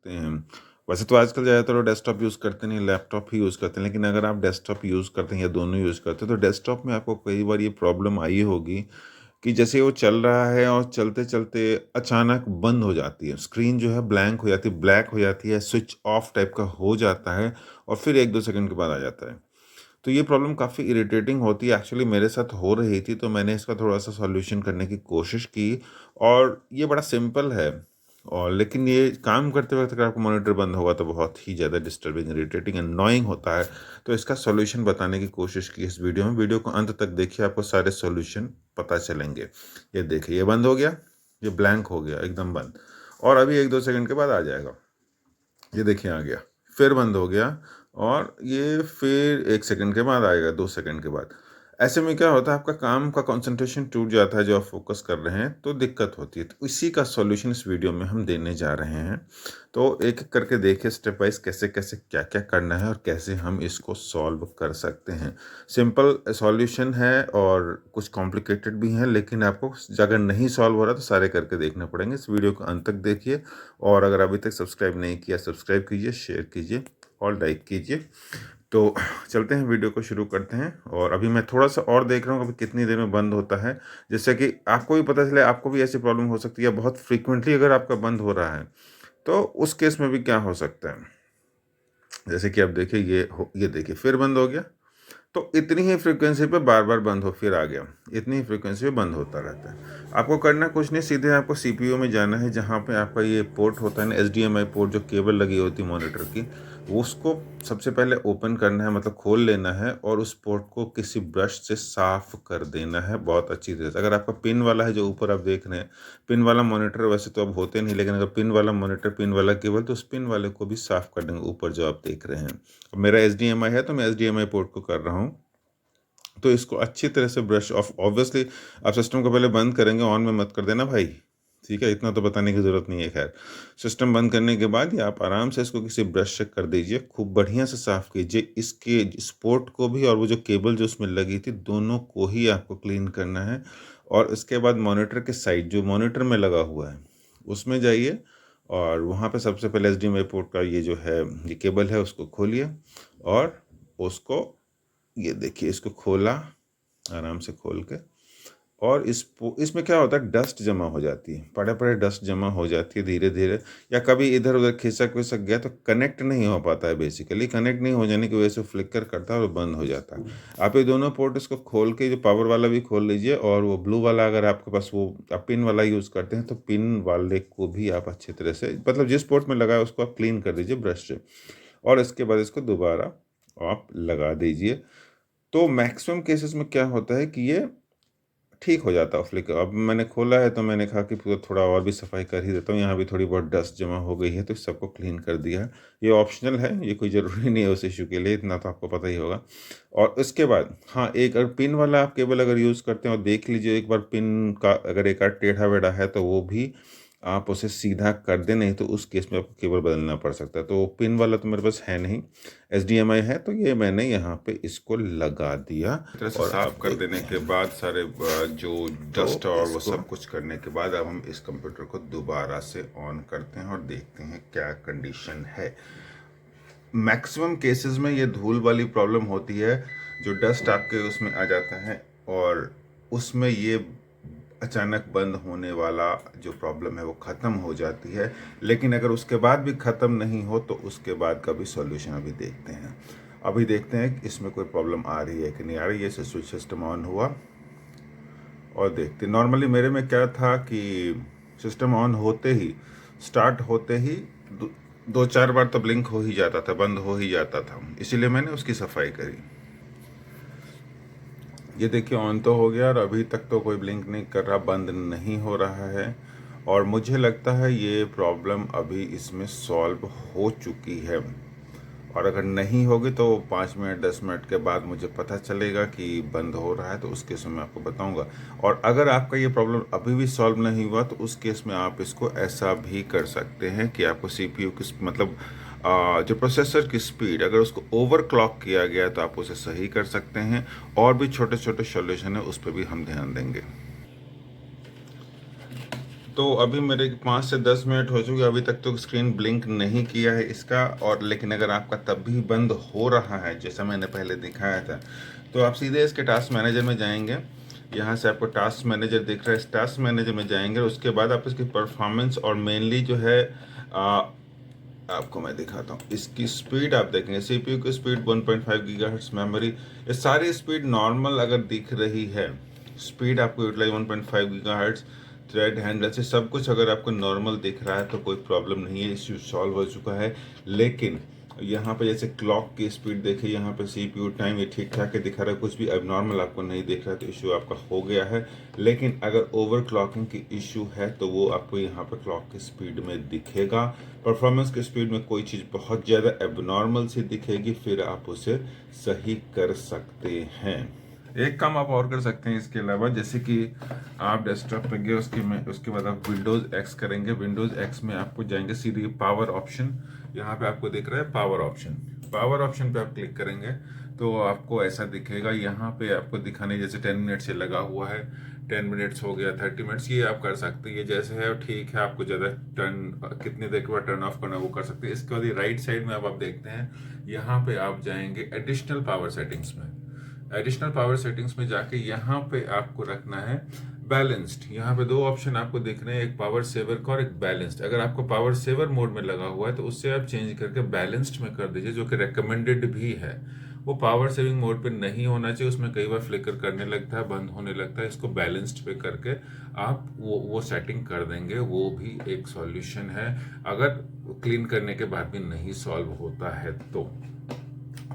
सकते हैं। वैसे तो आजकल ज़्यादातर लोग डेस्कटॉप यूज़ करते नहीं, लैपटॉप ही यूज़ करते हैं, लेकिन अगर आप डेस्कटॉप यूज़ करते हैं या दोनों यूज़ करते हैं तो डेस्कटॉप में आपको कई बार ये प्रॉब्लम आई होगी कि जैसे वो चल रहा है और चलते-चलते अचानक बंद हो जाती है। स्क्रीन जो है ब्लैंक हो जाती है, ब्लैक हो जाती है, स्विच ऑफ टाइप का हो जाता है और फिर 1-2 सेकंड के बाद आ जाता है। तो ये प्रॉब्लम काफ़ी इरिटेटिंग होती है, एक्चुअली मेरे साथ हो रही थी, तो मैंने इसका थोड़ा-सा सॉल्यूशन करने की कोशिश की और ये बड़ा सिंपल है। और लेकिन ये काम करते वक़्त अगर आपका मॉनिटर बंद होगा तो बहुत ही ज़्यादा डिस्टर्बिंग, इरिटेटिंग, एननोइंग होता है। तो इसका सॉल्यूशन बताने की कोशिश की इस वीडियो में। वीडियो को अंत तक देखिए, आपको सारे सॉल्यूशन पता चलेंगे। ये देखिए, ये बंद हो गया, ये ब्लैंक हो गया, एकदम बंद, और अभी 1-2 सेकंड के बाद आ जाएगा। ये देखिए आ गया, फिर बंद हो गया और ये फिर 1 सेकंड के बाद आएगा, 2 सेकंड के बाद। ऐसे में क्या होता है, आपका काम का कंसंट्रेशन टूट जाता है, जो आप फोकस कर रहे हैं, तो दिक्कत होती है। तो इसी का सॉल्यूशन इस वीडियो में हम देने जा रहे हैं। तो एक-एक करके देखिए स्टेप वाइज़ कैसे-कैसे, क्या-क्या करना है और कैसे हम इसको सॉल्व कर सकते हैं। सिंपल सॉल्यूशन है और कुछ कॉम्प्लिकेटेड भी हैं, लेकिन आपको अगर नहीं सॉल्व हो रहा तो सारे करके देखने पड़ेंगे। इस वीडियो को अंत तक देखिए और अगर अभी तक सब्सक्राइब नहीं किया, सब्सक्राइब कीजिए, शेयर कीजिए और लाइक कीजिए। तो चलते हैं, वीडियो को शुरू करते हैं। और अभी मैं थोड़ा-सा और देख रहा हूँ अभी कितनी देर में बंद होता है, जिससे कि आपको भी पता चले, आपको भी ऐसी प्रॉब्लम हो सकती है बहुत फ्रीक्वेंटली अगर आपका बंद हो रहा है, तो उस केस में भी क्या हो सकता है। जैसे कि आप देखिए, ये देखिए फिर बंद हो गया। तो इतनी ही फ्रीक्वेंसी पे बार-बार बंद हो, फिर आ गया, इतनी ही फ्रीक्वेंसी पे बंद होता रहता है। आपको करना कुछ नहीं, सीधे आपको सीपीयू में जाना है, जहाँ पे आपका ये पोर्ट होता है ना, एचडीएमआई पोर्ट, जो केबल लगी होती है मॉनिटर की, वो उसको सबसे पहले ओपन करना है, मतलब खोल लेना है और उस पोर्ट को किसी ब्रश से साफ़ कर देना है बहुत अच्छी तरह से। अगर आपका पिन वाला है, जो ऊपर आप देख रहे हैं, पिन वाला मॉनिटर वैसे तो अब होते नहीं, लेकिन अगर पिन वाला मॉनिटर, पिन वाला केबल, तो उस पिन वाले को भी साफ़ कर देंगे, ऊपर जो आप देख रहे हैं। अब मेरा एचडीएमआई है तो मैं एचडीएमआई पोर्ट को कर रहा हूँ। तो इसको अच्छी तरह से ब्रश ऑफ, ऑब्वियसली आप सिस्टम को पहले बंद करेंगे, ऑन में मत कर देना भाई, ठीक है, इतना तो बताने की ज़रूरत नहीं है। खैर, सिस्टम बंद करने के बाद या आप आराम से इसको किसी ब्रश से कर दीजिए, खूब बढ़िया से साफ़ कीजिए। इसके स्पोर्ट को भी और वो जो केबल जो उसमें लगी थी, दोनों को ही आपको क्लीन करना है। और इसके बाद मॉनिटर के साइड, जो मॉनिटर में लगा हुआ है, उसमें जाइए और वहाँ पे सबसे पहले एचडीएमआई पोर्ट का ये जो है, ये केबल है, उसको खोलिए और उसको, ये देखिए, इसको खोला आराम से खोल के, और इसमें क्या होता है, डस्ट जमा हो जाती है, पड़े डस्ट जमा हो जाती है धीरे धीरे, या कभी इधर उधर खिसक विसक गया तो कनेक्ट नहीं हो पाता है। बेसिकली कनेक्ट नहीं हो जाने की वजह से फ्लिकर करता है और बंद हो जाता है। आप ये दोनों पोर्ट इसको खोल के, जो पावर वाला भी खोल लीजिए, और वो ब्लू वाला अगर आपके पास, वो आप पिन वाला यूज़ करते हैं, तो पिन वाले को भी आप अच्छी तरह से, मतलब जिस पोर्ट में लगा है उसको आप क्लीन कर दीजिए ब्रश से, और इसके बाद इसको दोबारा आप लगा दीजिए। तो मैक्सिमम केसेस में क्या होता है कि ये ठीक हो जाता है फ्लिकर। अब मैंने खोला है तो मैंने कहा कि पूरा थोड़ा और भी सफाई कर ही देता हूँ, यहाँ भी थोड़ी बहुत डस्ट जमा हो गई है, तो इस सबको क्लीन कर दिया है। ये ऑप्शनल है, ये कोई ज़रूरी नहीं है उस इशू के लिए, इतना तो आपको पता ही होगा। और इसके बाद हाँ, एक अगर पिन वाला आप केबल अगर यूज़ करते हैं, और देख लीजिए एक बार पिन का अगर एक आध टेढ़ा वेढ़ा है, तो वो भी आप उसे सीधा कर दें, नहीं तो उस केस में आपको केबल बदलना पड़ सकता है। तो पिन वाला तो मेरे पास है नहीं, एचडीएमआई है, तो ये मैंने यहाँ पे इसको लगा दिया। तरह से साफ कर देने के बाद सारे जो डस्ट और वो सब कुछ करने के बाद, अब हम इस कंप्यूटर को दोबारा से ऑन करते हैं और देखते हैं क्या कंडीशन है। मैक्सिमम केसेस में ये धूल वाली प्रॉब्लम होती है, जो डस्ट आपके उसमें आ जाता है, और उसमें ये अचानक बंद होने वाला जो प्रॉब्लम है वो ख़त्म हो जाती है। लेकिन अगर उसके बाद भी ख़त्म नहीं हो, तो उसके बाद का भी सॉल्यूशन अभी देखते हैं। अभी देखते हैं कि इसमें कोई प्रॉब्लम आ रही है कि नहीं आ रही है। स्विच सिस्टम ऑन हुआ और देखते, नॉर्मली मेरे में क्या था कि सिस्टम ऑन होते ही, स्टार्ट होते ही 2-4 बार तो ब्लिंक हो ही जाता था, बंद हो ही जाता था, इसीलिए मैंने उसकी सफाई करी। ये देखिए ऑन तो हो गया और अभी तक तो कोई ब्लिंक नहीं कर रहा, बंद नहीं हो रहा है। और मुझे लगता है ये प्रॉब्लम अभी इसमें सॉल्व हो चुकी है, और अगर नहीं होगी तो 5 मिनट 10 मिनट के बाद मुझे पता चलेगा कि बंद हो रहा है, तो उस केस में मैं आपको बताऊंगा। और अगर आपका ये प्रॉब्लम अभी भी सॉल्व नहीं हुआ, तो उस केस में आप इसको ऐसा भी कर सकते हैं कि आपको सीपीयू की, मतलब जो प्रोसेसर की स्पीड, अगर उसको ओवरक्लॉक किया गया तो आप उसे सही कर सकते हैं। और भी छोटे छोटे सॉल्यूशन है, उस पर भी हम ध्यान देंगे। तो अभी मेरे 5 से 10 मिनट हो चुके, अभी तक तो स्क्रीन ब्लिंक नहीं किया है इसका। और लेकिन अगर आपका तब भी बंद हो रहा है जैसा मैंने पहले दिखाया था, तो आप सीधे इसके टास्क मैनेजर में जाएंगे। यहाँ से आपको टास्क मैनेजर दिख रहा है, इस टास्क मैनेजर में जाएंगे और उसके बाद आप इसकी परफॉर्मेंस और मेनली जो है आपको मैं दिखाता हूँ इसकी स्पीड। आप देखेंगे सीपीयू की स्पीड 1.5 गीगाहर्ट्ज़, मेमोरी, ये सारी स्पीड नॉर्मल अगर दिख रही है, स्पीड आपको यूटिलाइज 1.5 गीगाहर्ट्ज़, थ्रेड हैंडल से सब कुछ अगर आपको नॉर्मल दिख रहा है तो कोई प्रॉब्लम नहीं है, इश्यू सॉल्व हो चुका है। लेकिन यहाँ पे जैसे क्लॉक की स्पीड देखिए, यहाँ पे सीपीयू टाइम ये ठीक ठाक है दिखा रहा है, कुछ भी एबनॉर्मल आपको नहीं दिख रहा है, तो इशू आपका हो गया है। लेकिन अगर ओवर क्लॉकिंग की इशू है तो वो आपको यहाँ पे क्लॉक की स्पीड में दिखेगा। परफॉर्मेंस की स्पीड में कोई चीज़ बहुत ज़्यादा एबनॉर्मल सी दिखेगी, फिर आप उसे सही कर सकते हैं। एक काम आप और कर सकते हैं इसके अलावा, जैसे कि आप डेस्कटॉप पे गए, उसके बाद आप विंडोज़ एक्स करेंगे। विंडोज़ एक्स में आपको जाएंगे सीधे पावर ऑप्शन, यहाँ पे आपको दिख रहा है पावर ऑप्शन। पावर ऑप्शन पे आप क्लिक करेंगे तो आपको ऐसा दिखेगा। यहाँ पे आपको दिखाने जैसे 10 मिनट से लगा हुआ है, 10 मिनट्स हो गया, 30 मिनट्स, ये आप कर सकते हैं। ये जैसे है ठीक है, आपको ज़्यादा टर्न कितनी देर के बाद टर्न ऑफ करना वो कर सकते हैं। इसके बाद राइट साइड में अब आप देखते हैं, यहाँ पे आप जाएंगे एडिशनल पावर सेटिंग्स में। एडिशनल पावर सेटिंग्स में जाके यहाँ पे आपको रखना है बैलेंस्ड। यहाँ पे दो ऑप्शन आपको दिख रहे हैं, एक पावर सेवर का और एक बैलेंस्ड। अगर आपको पावर सेवर मोड में लगा हुआ है तो उससे आप चेंज करके बैलेंस्ड में कर दीजिए, जो कि रेकमेंडेड भी है। वो पावर सेविंग मोड पे नहीं होना चाहिए, उसमें कई बार फ्लिकर करने लगता है, बंद होने लगता है। इसको बैलेंस्ड पे करके आप वो सेटिंग कर देंगे, वो भी एक सॉल्यूशन है अगर क्लीन करने के बाद भी नहीं सॉल्व होता है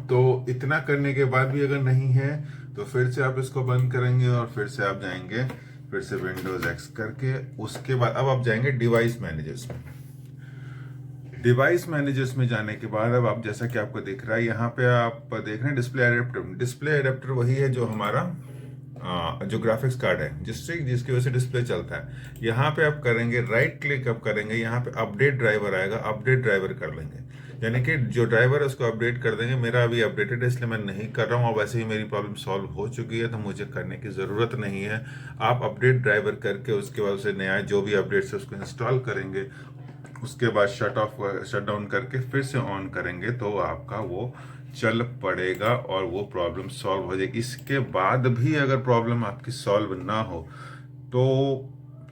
तो इतना करने के बाद भी अगर नहीं है तो फिर से आप इसको बंद करेंगे और फिर से आप जाएंगे, फिर से विंडोज एक्स करके, उसके बाद अब आप जाएंगे डिवाइस मैनेजर्स में। डिवाइस मैनेजर्स में जाने के बाद अब आप जैसा कि आपको दिख रहा है, यहाँ पे आप देख रहे हैं डिस्प्ले एडेप्टर। डिस्प्ले एडेप्टर वही है जो हमारा जो ग्राफिक्स कार्ड है जिसकी वजह से डिस्प्ले चलता है। यहाँ पे आप करेंगे राइट क्लिक, आप करेंगे, यहाँ पे अपडेट ड्राइवर आएगा, अपडेट ड्राइवर कर लेंगे, यानी कि जो ड्राइवर है उसको अपडेट कर देंगे। मेरा अभी अपडेटेड है इसलिए मैं नहीं कर रहा हूँ, और वैसे ही मेरी प्रॉब्लम सॉल्व हो चुकी है तो मुझे करने की ज़रूरत नहीं है। आप अपडेट ड्राइवर करके उसके बाद से नया जो भी अपडेट्स है उसको इंस्टॉल करेंगे, उसके बाद शट डाउन करके फिर से ऑन करेंगे तो आपका वो चल पड़ेगा और वो प्रॉब्लम सॉल्व हो जाएगी। इसके बाद भी अगर प्रॉब्लम आपकी सॉल्व ना हो तो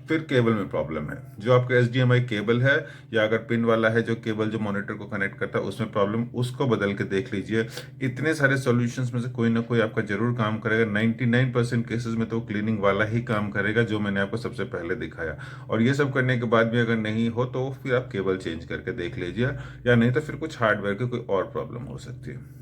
फिर केबल में प्रॉब्लम है, जो आपका HDMI केबल है या अगर पिन वाला है जो केबल जो मॉनिटर को कनेक्ट करता है उसमें प्रॉब्लम, उसको बदल के देख लीजिए। इतने सारे सॉल्यूशंस में से कोई ना कोई आपका जरूर काम करेगा। 99% केसेस में तो क्लीनिंग वाला ही काम करेगा जो मैंने आपको सबसे पहले दिखाया। और ये सब करने के बाद भी अगर नहीं हो तो फिर आप केबल चेंज करके देख लीजिए, या नहीं तो फिर कुछ हार्डवेयर की कोई और प्रॉब्लम हो सकती है।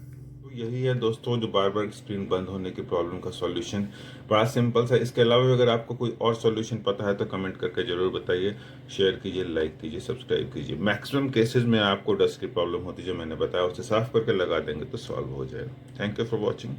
यही है दोस्तों जो बार बार स्क्रीन बंद होने की प्रॉब्लम का सॉल्यूशन, बड़ा सिंपल सा। इसके अलावा भी अगर आपको कोई और सॉल्यूशन पता है तो कमेंट करके ज़रूर बताइए, शेयर कीजिए, लाइक कीजिए, सब्सक्राइब कीजिए। मैक्सिमम केसेस में आपको डस्ट की प्रॉब्लम होती है जो मैंने बताया, उसे साफ करके लगा देंगे तो सॉल्व हो जाएगा। Thank you for watching.